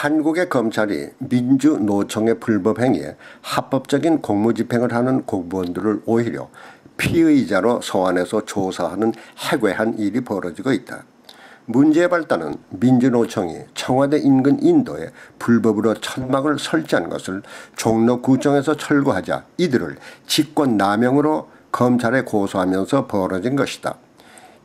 한국의 검찰이 민주노총의 불법 행위에 합법적인 공무집행을 하는 공무원들을 오히려 피의자로 소환해서 조사하는 해괴한 일이 벌어지고 있다. 문제의 발단은 민주노총이 청와대 인근 인도에 불법으로 천막을 설치한 것을 종로구청에서 철거하자 이들을 직권남용으로 검찰에 고소하면서 벌어진 것이다.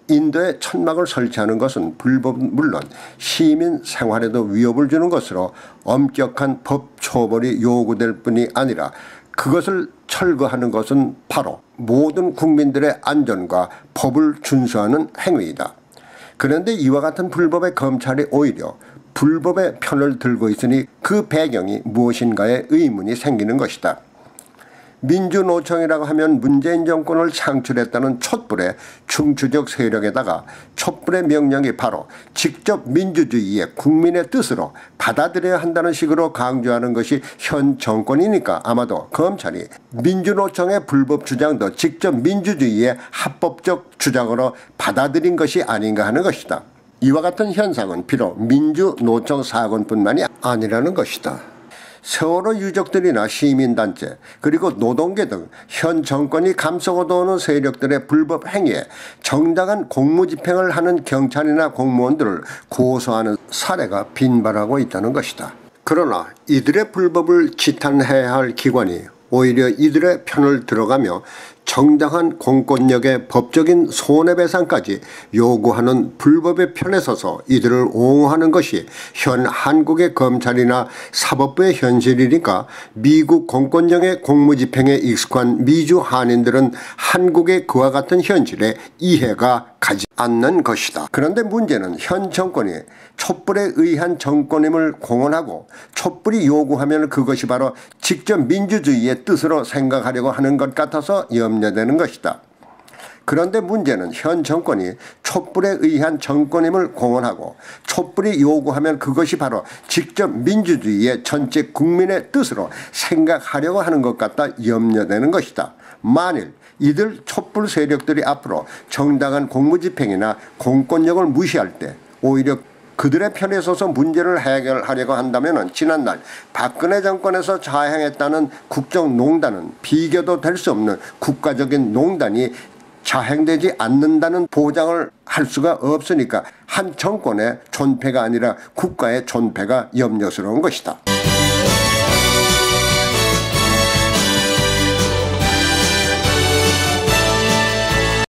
인도에 천막을 설치하는 것은 불법은 물론 시민 생활에도 위협을 주는 것으로 엄격한 법 처벌이 요구될 뿐이 아니라 그것을 철거하는 것은 바로 모든 국민들의 안전과 법을 준수하는 행위이다. 그런데 이와 같은 불법의 검찰이 오히려 불법의 편을 들고 있으니 그 배경이 무엇인가에 의문이 생기는 것이다. 민주노총이라고 하면 문재인 정권을 창출했다는 촛불의 중추적 세력에다가 촛불의 명령이 바로 직접 민주주의의 국민의 뜻으로 받아들여야 한다는 식으로 강조하는 것이 현 정권이니까 아마도 검찰이 민주노총의 불법 주장도 직접 민주주의의 합법적 주장으로 받아들인 것이 아닌가 하는 것이다. 이와 같은 현상은 비록 민주노총 사건뿐만이 아니라는 것이다. 세월호 유족들이나 시민단체 그리고 노동계 등 현 정권이 감싸고 오는 세력들의 불법 행위에 정당한 공무집행을 하는 경찰이나 공무원들을 고소하는 사례가 빈발하고 있다는 것이다. 그러나 이들의 불법을 지탄해야 할 기관이 오히려 이들의 편을 들어가며 정당한 공권력의 법적인 손해배상까지 요구하는 불법의 편에 서서 이들을 옹호하는 것이 현 한국의 검찰이나 사법부의 현실이니까 미국 공권력의 공무집행에 익숙한 미주 한인들은 한국의 그와 같은 현실에 이해가 가지 않는 것이다. 그런데 문제는 현 정권이 촛불에 의한 정권임을 공언하고 촛불이 요구하면 그것이 바로 직접 민주주의의 뜻으로 생각하려고 하는 것 같아서 염려되는 것이다. 그런데 문제는 현 정권이 촛불에 의한 정권임을 공언하고 촛불이 요구하면 그것이 바로 직접 민주주의의 전체 국민의 뜻으로 생각하려고 하는 것 같다 염려되는 것이다. 만일 이들 촛불 세력들이 앞으로 정당한 공무집행이나 공권력을 무시할 때 오히려 그들의 편에 서서 문제를 해결하려고 한다면 지난날 박근혜 정권에서 자행했다는 국정농단은 비교도 될 수 없는 국가적인 농단이 자행되지 않는다는 보장을 할 수가 없으니까 한 정권의 존폐가 아니라 국가의 존폐가 염려스러운 것이다.